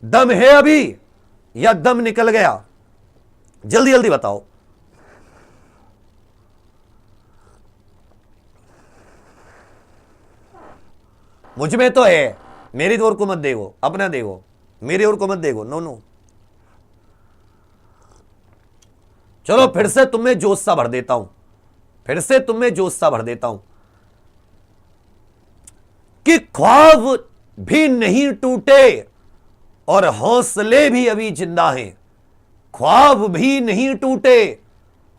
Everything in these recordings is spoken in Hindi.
दम है अभी या दम निकल गया? जल्दी जल्दी बताओ। मुझ में तो है, मेरी ओर को मत देखो, अपना देखो, मेरी ओर को मत देखो। नो नो, चलो फिर से तुम्हें जोश सा भर देता हूं, फिर से तुम्हें जोश सा भर देता हूं कि ख्वाब भी नहीं टूटे और हौसले भी अभी जिंदा हैं। ख्वाब भी नहीं टूटे,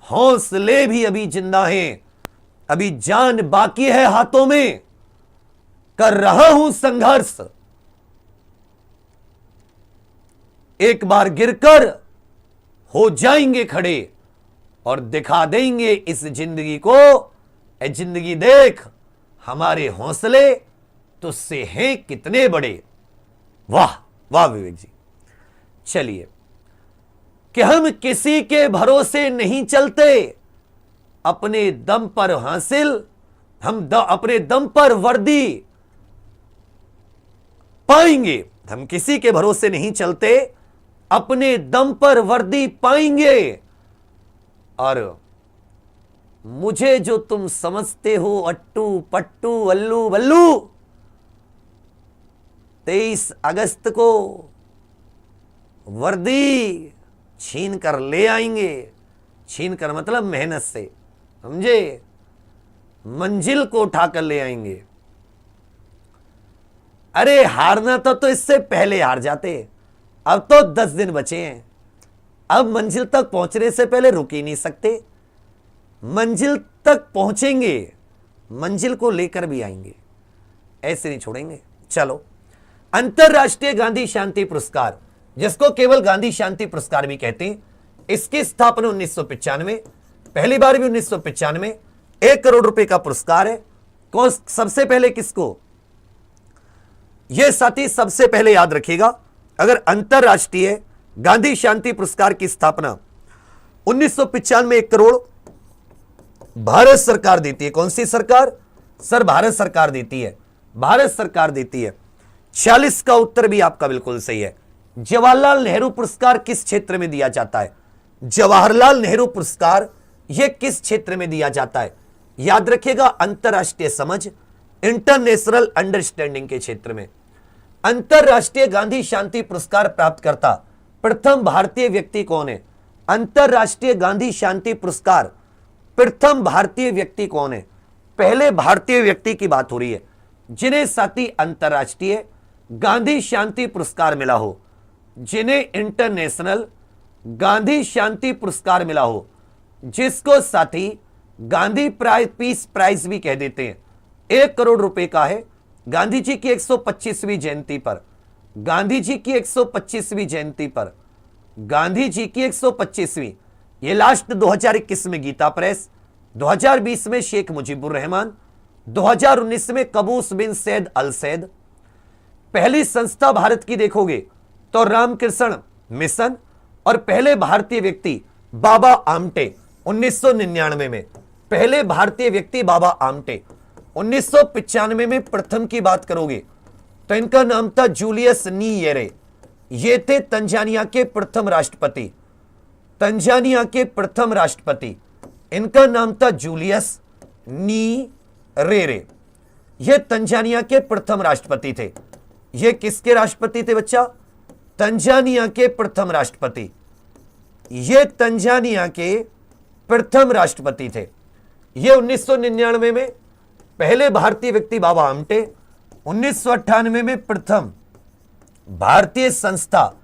हौसले भी अभी जिंदा हैं। अभी जान बाकी है हाथों में, कर रहा हूं संघर्ष। एक बार गिरकर हो जाएंगे खड़े और दिखा देंगे इस जिंदगी को, ए जिंदगी देख हमारे हौसले तुझसे हैं कितने बड़े। वाह वाह विवेक जी। चलिए, कि हम किसी के भरोसे नहीं चलते, अपने दम पर हासिल अपने दम पर वर्दी पाएंगे। हम किसी के भरोसे नहीं चलते, अपने दम पर वर्दी पाएंगे। और मुझे जो तुम समझते हो अट्टू पट्टू अल्लू बल्लू, 23 अगस्त को वर्दी छीन कर ले आएंगे। छीन कर मतलब मेहनत से, समझे, मंजिल को उठाकर ले आएंगे। अरे हारना तो इससे पहले हार जाते, अब तो 10 दिन बचे हैं। अब मंजिल तक पहुंचने से पहले रुक ही नहीं सकते, मंजिल तक पहुंचेंगे, मंजिल को लेकर भी आएंगे, ऐसे नहीं छोड़ेंगे। चलो, अंतरराष्ट्रीय गांधी शांति पुरस्कार, जिसको केवल गांधी शांति पुरस्कार भी कहते हैं, इसकी स्थापना 1995, पहली बार भी 1995, 1 करोड़ रुपए का पुरस्कार है। कौन सबसे पहले किसको? यह साथी सबसे पहले याद रखिएगा, अगर अंतरराष्ट्रीय गांधी शांति पुरस्कार की स्थापना 1995 में 1 करोड़ भारत सरकार देती है। कौन सी सरकार? सर भारत सरकार देती है, भारत सरकार देती है। 40 का उत्तर भी आपका बिल्कुल सही है। जवाहरलाल नेहरू पुरस्कार किस क्षेत्र में दिया जाता है? जवाहरलाल नेहरू पुरस्कार यह किस क्षेत्र में दिया जाता है? याद रखिएगा, अंतरराष्ट्रीय समझ, इंटरनेशनल अंडरस्टैंडिंग के क्षेत्र में। अंतरराष्ट्रीय गांधी शांति पुरस्कार प्राप्त करता प्रथम भारतीय व्यक्ति कौन है? अंतरराष्ट्रीय गांधी शांति पुरस्कार प्रथम भारतीय व्यक्ति कौन है? पहले भारतीय व्यक्ति की बात हो रही है जिन्हें साथी अंतरराष्ट्रीय गांधी शांति पुरस्कार मिला हो, जिन्हें इंटरनेशनल गांधी शांति पुरस्कार मिला हो, जिसको साथी गांधी पीस प्राइज भी कह देते हैं। 1 करोड़ रुपए का है। गांधी जी की 125वीं जयंती पर, गांधी जी की 125वीं जयंती पर, गांधी जी की 125वीं, ये लास्ट 2021 में गीता प्रेस, 2020 में शेख मुजीबुर रहमान, 2019 में कबूस बिन सैद अल सैद। पहली संस्था भारत की देखोगे तो रामकृष्ण मिशन, और पहले भारतीय व्यक्ति बाबा आमटे 1999 में, पहले भारतीय व्यक्ति बाबा आमटे। 1995 में प्रथम की बात करोगे तो इनका नाम था जूलियस नीयेरे। ये थे तंजानिया के प्रथम राष्ट्रपति, तंजानिया के प्रथम राष्ट्रपति, इनका नाम था जूलियस नीयेरे। ये तंजानिया के प्रथम राष्ट्रपति थे। ये किसके राष्ट्रपति थे बच्चा? तंजानिया के प्रथम राष्ट्रपति। ये तंजानिया के प्रथम राष्ट्रपति थे। ये 1999 में पहले भारतीय व्यक्ति बाबा आमटे, 1998 में प्रथम भारतीय संस्था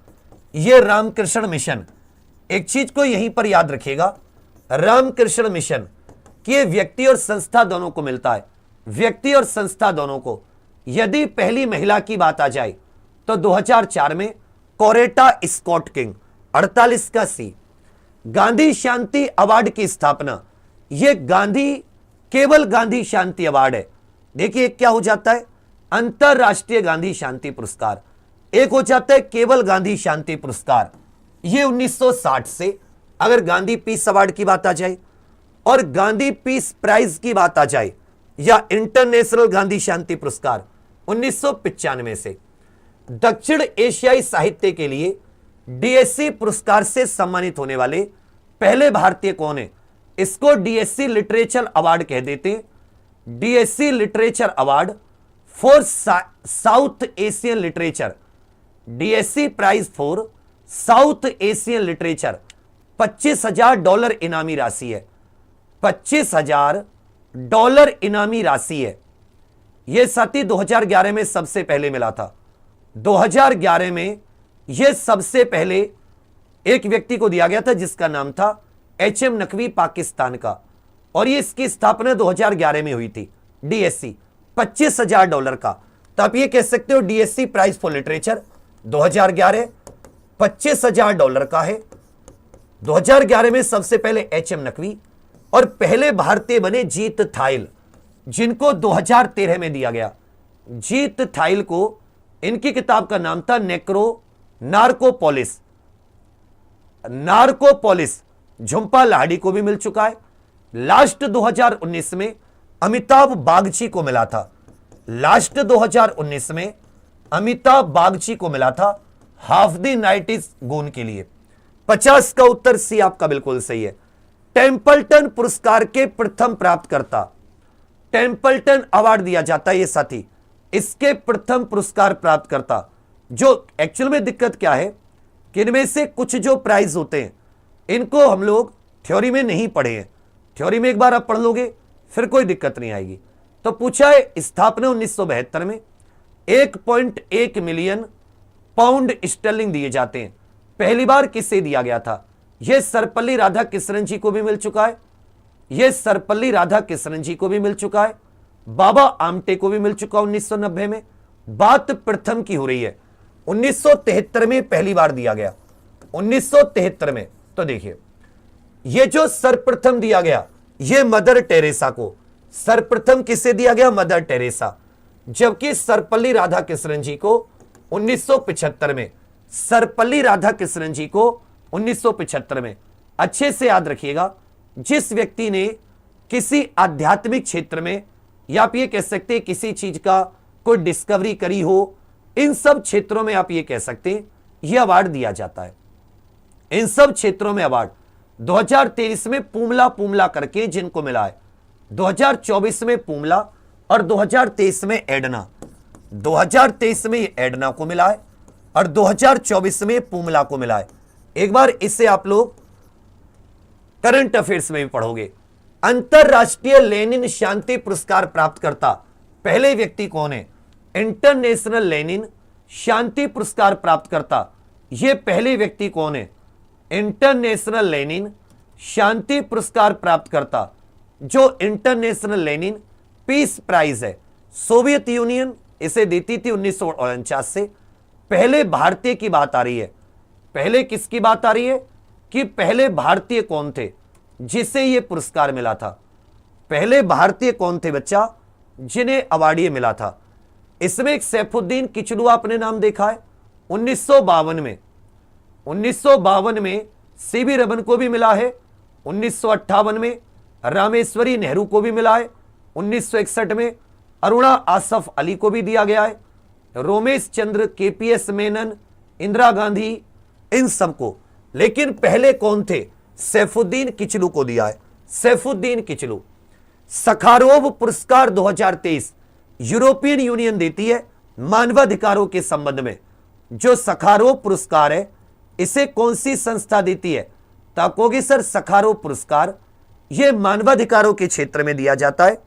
ये रामकृष्ण मिशन। एक चीज को यहीं पर याद रखिएगा, रामकृष्ण मिशन कि ये व्यक्ति और संस्था दोनों को मिलता है, व्यक्ति और संस्था दोनों को। यदि पहली महिला की बात आ जाए तो 2004 में कोरेटा स्कॉट किंग, 48 का सी। गांधी शांति अवार्ड की स्थापना, यह गांधी केवल गांधी शांति अवार्ड है। देखिए क्या हो जाता है, अंतरराष्ट्रीय गांधी शांति पुरस्कार, एक हो जाता है केवल गांधी शांति पुरस्कार। यह 1960 से, अगर गांधी पीस अवार्ड की बात आ जाए और गांधी पीस प्राइज की बात आ जाए, या इंटरनेशनल गांधी शांति पुरस्कार 1995 से। दक्षिण एशियाई साहित्य के लिए डीएससी पुरस्कार से सम्मानित होने वाले पहले भारतीय कौन है? इसको डीएससी लिटरेचर अवार्ड कह देते हैं। DSC literature award for South Asian literature, DSC prize for South Asian literature. $25,000 इनामी राशि है, $25,000 इनामी राशि है। यह साथी 2011 में सबसे पहले मिला था। 2011 में यह सबसे पहले एक व्यक्ति को दिया गया था जिसका नाम था एचएम नकवी, पाकिस्तान का, और ये इसकी स्थापना 2011 में हुई थी। डीएससी $25,000 का। तो आप ये कह सकते हो डीएससी प्राइज फॉर लिटरेचर 2011 $25,000 का है। 2011 में सबसे पहले एचएम नकवी, और पहले भारतीय बने जीत थाइल, जिनको 2013 में दिया गया। जीत थाइल को, इनकी किताब का नाम था नार्कोपोलिस। झुंपा लाहिड़ी को भी मिल चुका है। लास्ट 2019 में अमिताभ बागची को मिला था। लास्ट 2019 में अमिताभ बागची को मिला था half the night is gone के लिए। 50 का उत्तर सी आपका बिल्कुल सही है। टेम्पल्टन पुरस्कार के प्रथम प्राप्तकर्ता, टेम्पल्टन अवार्ड दिया जाता है ये साथी, इसके प्रथम पुरस्कार प्राप्तकर्ता। जो एक्चुअल में दिक्कत क्या है कि इनमें से कुछ जो प्राइज होते हैं इनको हम लोग थ्योरी में नहीं पढ़े हैं। थ्योरी में एक बार आप पढ़ लोगे फिर कोई दिक्कत नहीं आएगी। तो पूछा है स्थापना 1972 में 1.1 मिलियन पाउंड स्टर्लिंग दिए जाते हैं। पहली बार किसे दिया गया था? यह सर्वपल्ली राधाकृष्णन जी को भी मिल चुका है। यह सर्वपल्ली राधाकृष्णन जी को भी मिल चुका है। बाबा आमटे को भी मिल चुका 1990 में। बात प्रथम की हो रही है 1973 में पहली बार दिया गया, 1973 में। तो देखिए ये जो सर्वप्रथम दिया गया ये मदर टेरेसा को, सर्वप्रथम किसे दिया गया? Mother Teresa. जबकि सर्वपल्ली राधाकृष्णन जी को 1975 में, सर्वपल्ली राधाकृष्णन जी को 1975 में। अच्छे से याद रखिएगा, जिस व्यक्ति ने किसी आध्यात्मिक क्षेत्र में या आप ये कह सकते हैं किसी चीज का कोई डिस्कवरी करी हो, इन सब क्षेत्रों में आप ये कह सकते हैं यह अवार्ड दिया जाता है। इन सब क्षेत्रों में अवार्ड 2023 में पूमला करके जिनको मिला है, 2024 में पूमला और 2023 में एडना। 2023 में एडना को मिला है और 2024 में पूमला को मिला है। एक बार इसे आप लोग करंट अफेयर्स में भी पढ़ोगे। अंतरराष्ट्रीय लेनिन शांति पुरस्कार प्राप्तकर्ता पहले व्यक्ति कौन है? इंटरनेशनल लेनिन शांति पुरस्कार प्राप्तकर्ता यह पहले व्यक्ति कौन है? इंटरनेशनल लेनिन शांति पुरस्कार प्राप्तकर्ता। जो इंटरनेशनल लेनिन पीस प्राइज है, सोवियत यूनियन इसे देती थी 1949 से। पहले भारतीय की बात आ रही है। पहले किसकी बात आ रही है कि पहले भारतीय कौन थे जिसे यह पुरस्कार मिला था? पहले भारतीय कौन थे बच्चा जिन्हें अवार्ड ये मिला था? इसमें एक सैफुद्दीन किचलू आपने नाम देखा है 1952 में। 1952 में सीवी रमन को भी मिला है। 1958 में रामेश्वरी नेहरू को भी मिला है। 1961 में अरुणा आसफ अली को भी दिया गया है। रोमेश चंद्र, केपीएस मेनन, इंदिरा गांधी, इन सबको। लेकिन पहले कौन थे? सैफुद्दीन किचलू को दिया है। सैफुद्दीन किचलू। सखारोव पुरस्कार 2023 यूरोपियन यूनियन देती है मानवाधिकारों के संबंध में। जो सखारोव पुरस्कार है इसे कौन सी संस्था देती है? तो आप कहोगे सर सखारोव पुरस्कार यह मानवाधिकारों के क्षेत्र में दिया जाता है।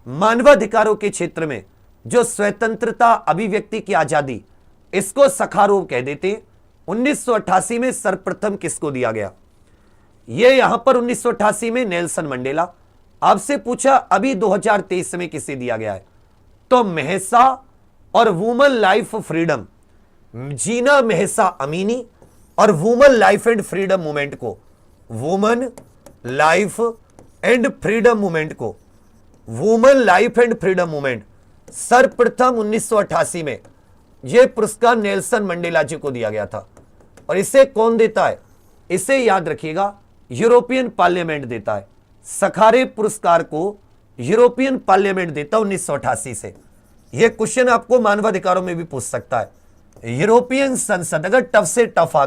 मानवाधिकारों के क्षेत्र में जो स्वतंत्रता, अभिव्यक्ति की आजादी, इसको सखारोव कह देते हैं। 1988 में सर्वप्रथम किसको दिया गया? यह यहां पर 1988 में नेल्सन मंडेला। आपसे पूछा अभी 2023 में किसे दिया गया है? तो मेहसा और woman life freedom, Jina Mahsa Amini और woman life and freedom movement को, woman life and freedom movement को, woman life and freedom movement सर्वप्रथम 1988 में यह पुरस्कार नेल्सन मंडेला जी को दिया गया था। और इसे कौन देता है? इसे याद रखिएगा यूरोपियन पार्लियामेंट देता है। सखारे पुरस्कार को यूरोपियन पार्लियामेंट देता 1988 से। यह क्वेश्चन आपको मानवाधिकारों में भी पूछ सकता है। यूरोपियन संसद अगर टफ से टफ आ गई